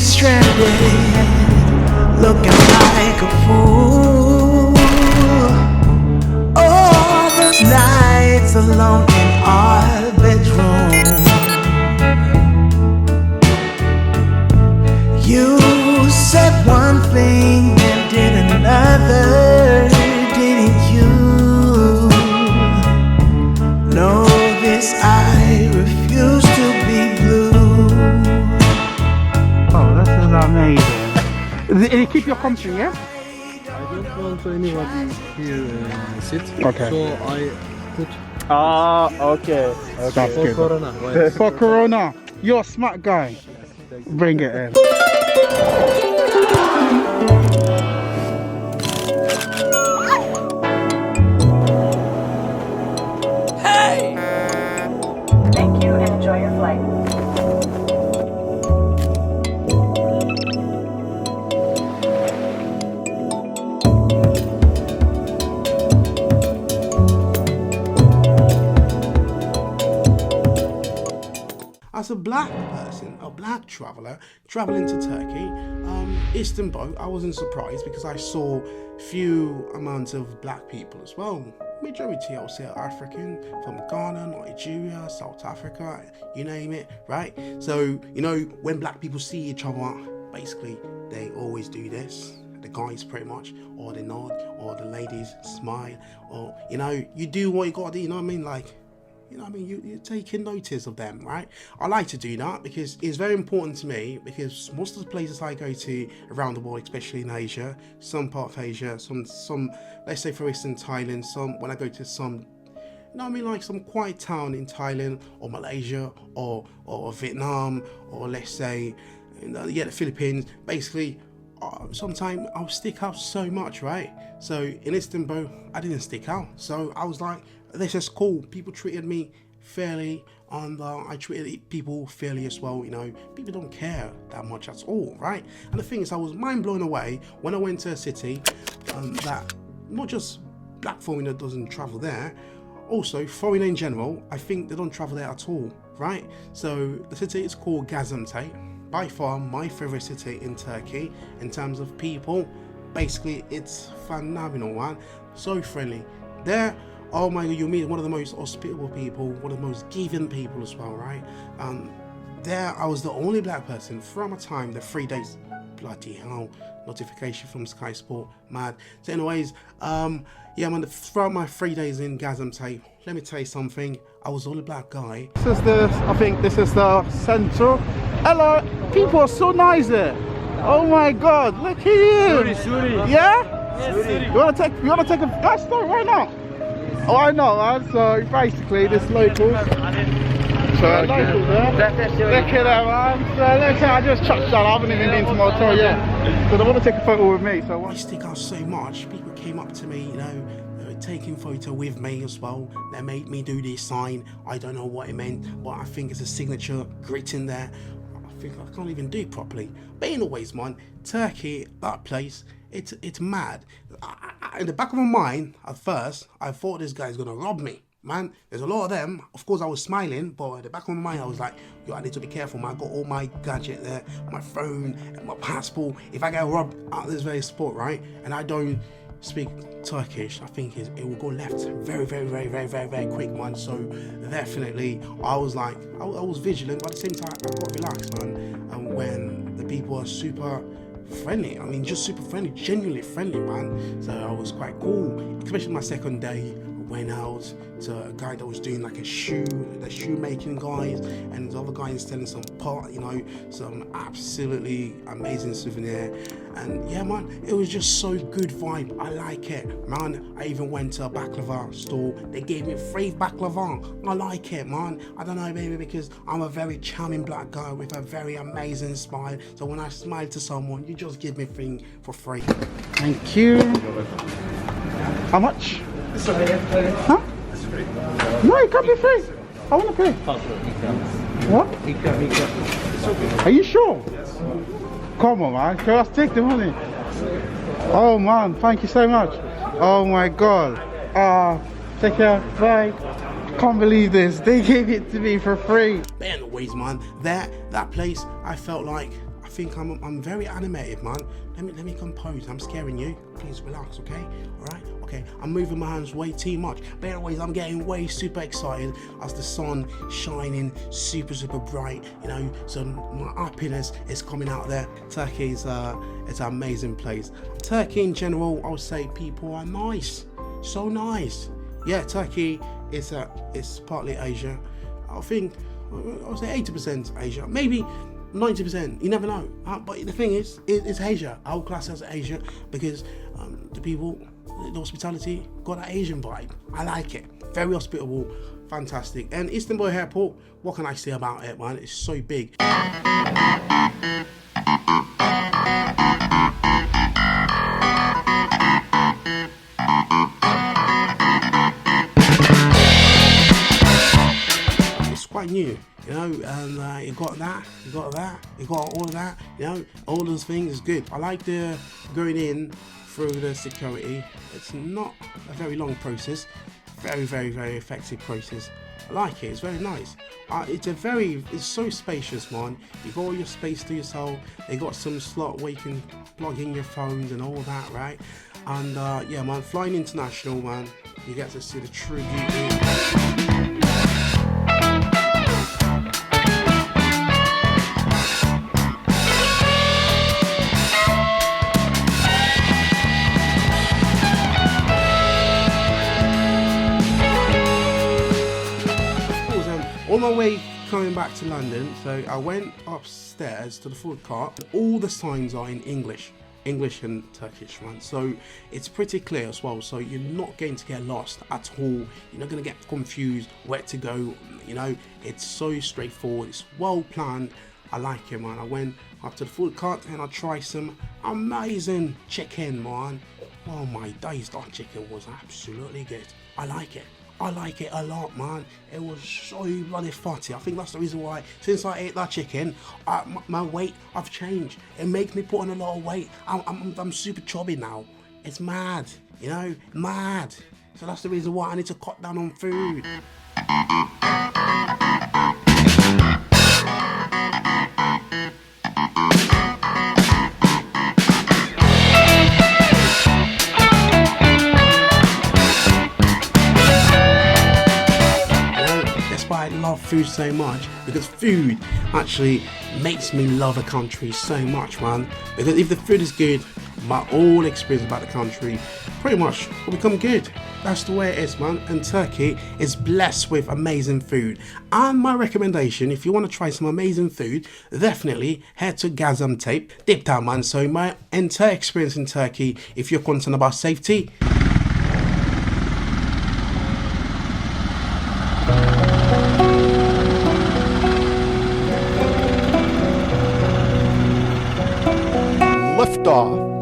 stranded, looking like a fool. All those nights alone in our bedroom. You said one thing and did another, didn't you? Know this, I refuse to be blue. Oh, this is amazing. You keep your company, yeah? I don't want anybody here sit. Okay. So I put Okay. That's for good. Corona. Why? For Corona, you're a smart guy. Bring it in. Hey! Thank you and enjoy your flight. As a black person, a black traveller travelling to Turkey, Istanbul, I wasn't surprised because I saw few amounts of black people as well. Majority, I would say, are African, from Ghana, Nigeria, South Africa, you name it, right? So, you know, when black people see each other, basically, they always do this. The guys pretty much, or they nod, or the ladies smile, or, you know, you do what you gotta do, you know what I mean? Like, you know what I mean? You're taking notice of them, right? I like to do that because it's very important to me, because most of the places I go to around the world, especially in Asia, some part of Asia, some let's say for instance Thailand, when I go to some, you know what I mean, like some quiet town in Thailand or Malaysia or Vietnam, or let's say, you know, the Philippines, basically, sometimes I'll stick out so much, right? So in Istanbul, I didn't stick out. So I was like, this is cool. People treated me fairly, and I treated people fairly as well. You know, people don't care that much at all, right? And the thing is, I was mind blown away when I went to a city that not just black foreigner doesn't travel there, also foreigner in general, I think they don't travel there at all, right? So the city is called Gaziantep. By far my favorite city in Turkey in terms of people. Basically, it's phenomenal, man. So friendly. There, oh my god, you meet one of the most hospitable people, one of the most giving people as well, right? There, I was the only black person from a time, the 3 days, bloody hell, notification from Sky Sport, mad. So anyways, yeah man, throughout my 3 days in Gaziantep, let me tell you something, I was the only black guy. This is I think this is the central. Hello, people are so nice there. Oh my god, look at you. Sorry. Yeah? Yes, sorry. You wanna take a guys, no, why not? Oh, I know, man. So basically, this locals. So locals there. Look at that, man. So look, I just touched that. I haven't even been to my hotel yet. So they want to take a photo with me. So I stick out so much. People came up to me, you know, they were taking photo with me as well. They made me do this sign. I don't know what it meant, but I think it's a signature greeting there. I can't even do it properly. But anyways, man, Turkey, that place, it's mad. In the back of my mind, at first, I thought this guy's gonna rob me. Man, there's a lot of them. Of course, I was smiling, but at the back of my mind, I was like, yo, I need to be careful, man. I got all my gadget there, my phone, and my passport. If I get robbed at this very spot, right, and I don't speak Turkish, I think it will go left very, very, very, very, very, very quick, man. So definitely, I was like, I was vigilant, but at the same time, I got relaxed, man. And when the people are super friendly, I mean, just super friendly, genuinely friendly, man. So I was quite cool, especially my second day. Went out to a guy that was doing like the shoemaking guys, and the other guy is selling some pot, you know, some absolutely amazing souvenir. And yeah, man, it was just so good vibe. I like it, man. I even went to a baklava store. They gave me free baklava. I like it, man. I don't know, maybe because I'm a very charming black guy with a very amazing smile. So when I smile to someone, you just give me thing for free. thank you. How much? Huh? No, it can't be free. I want to pay. What? Are you sure? Yes. Come on, man. Can I take the money? Oh, man. Thank you so much. Oh, my God. Take care. Bye. Can't believe this. They gave it to me for free. But anyways, man, that place, I felt like think I'm very animated, man. Let me compose. I'm scaring you. Please relax, okay? All right, okay. I'm moving my hands way too much. But anyways, I'm getting way super excited as the sun shining super bright. You know, so my happiness is coming out there. Turkey is it's an amazing place. Turkey in general, I would say people are nice, so nice. Yeah, Turkey is it's partly Asia. I think I would say 80% Asia, maybe 90%. You never know. But the thing is, it's Asia. I would class as Asia because the people, the hospitality, got that Asian vibe. I like it. Very hospitable, fantastic. And Istanbul Airport, what can I say about it, man? It's so big. New, you know, and you got that, you got all of that, you know, all those things is good. I like the going in through the security. It's not a very long process, very effective process. I like it. It's very nice. It's so spacious, man. You got all your space to yourself. They got some slot where you can plug in your phones and all that, right? And yeah, man, flying international, man, you get to see the true beauty. On my way coming back to London, so I went upstairs to the food cart. All the signs are in English and Turkish, man. So it's pretty clear as well. So you're not going to get lost at all. You're not going to get confused where to go. You know, it's so straightforward. It's well planned. I like it, man. I went up to the food cart and I tried some amazing chicken, man. Oh my days, that chicken was absolutely good. I like it. I like it a lot, man. It was so bloody fatty. I think that's the reason why, since I ate that chicken, my weight, I've changed. It makes me put on a lot of weight. I'm super chubby now. It's mad, you know, mad. So that's the reason why I need to cut down on food. I love food so much because food actually makes me love a country so much, man. Because if the food is good, my whole experience about the country pretty much will become good. That's the way it is, man. And Turkey is blessed with amazing food. And my recommendation, if you want to try some amazing food, definitely head to Gaziantep, deep down, man. So my entire experience in Turkey, if you're concerned about safety, liftoff.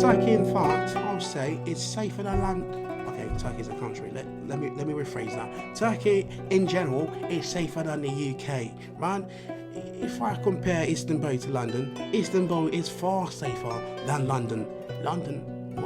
Turkey, in fact, I would say it's safer than land. Okay, Turkey is a country. Let me rephrase that. Turkey, in general, is safer than the UK, man. If I compare Istanbul to London, Istanbul is far safer than London. London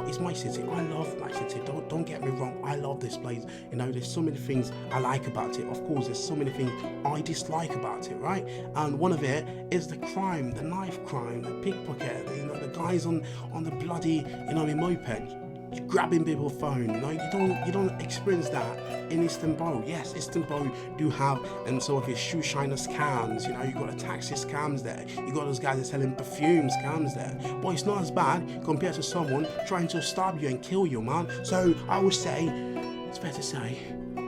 is my city. I love my city. Don't get me wrong. I love this place. You know, there's so many things I like about it. Of course, there's so many things I dislike about it, right? And one of it is the crime, the knife crime, the pickpocket. You know, the guys on the bloody, you know, moped, grabbing people's phone. You know, you don't experience that in Istanbul. Yes, Istanbul do have, and so of his shoe shiner scams. You know, you got the taxi scams there. You got those guys that selling perfume scams there. But it's not as bad compared to someone trying to stab you and kill you, man. So I would say it's fair to say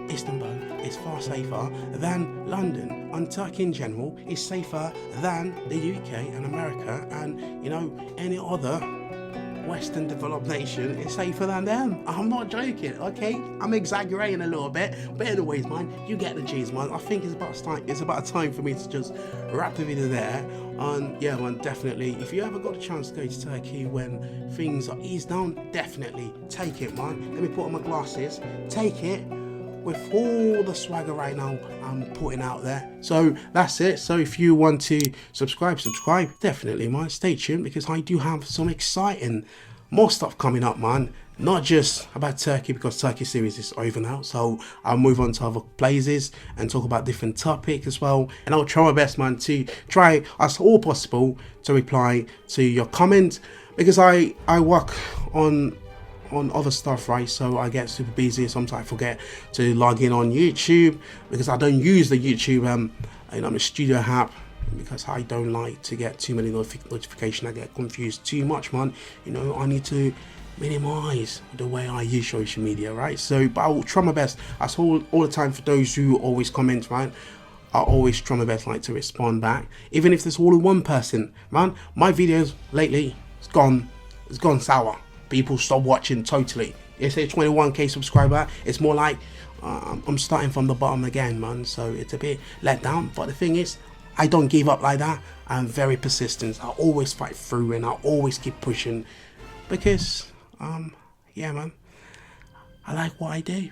Istanbul is far safer than London, and Turkey in general is safer than the UK and America, and you know, any other Western developed nation is safer than them. I'm not joking, okay? I'm exaggerating a little bit, but anyways, man, you get the G's, man. I think it's about time for me to just wrap the video there. And yeah, man, definitely, if you ever got a chance to go to Turkey when things are eased down, definitely take it, man. Let me put on my glasses. Take it. with all the swagger right now I'm putting out there. So that's it. So if you want to subscribe, definitely, man. Stay tuned, because I do have some exciting more stuff coming up, man. Not just about Turkey, because Turkey series is over now, so I'll move on to other places and talk about different topics as well. And I'll try my best, man, to try as all possible to reply to your comments, because I work on other stuff, right? So I get super busy. Sometimes I forget to log in on YouTube, because I don't use the YouTube the studio app, because I don't like to get too many notifications. I get confused too much, man. You know, I need to minimize the way I use social media, right? So, but I will try my best. That's all the time. For those who always comment, right, I always try my best, like, to respond back, even if there's only one person. Man, my videos lately, it's gone sour. People stop watching totally. It's a 21k subscriber. It's more like I'm starting from the bottom again, man. So it's a bit let down. But the thing is, I don't give up like that. I'm very persistent. I always fight through, and I always keep pushing, because yeah, man, I like what I do.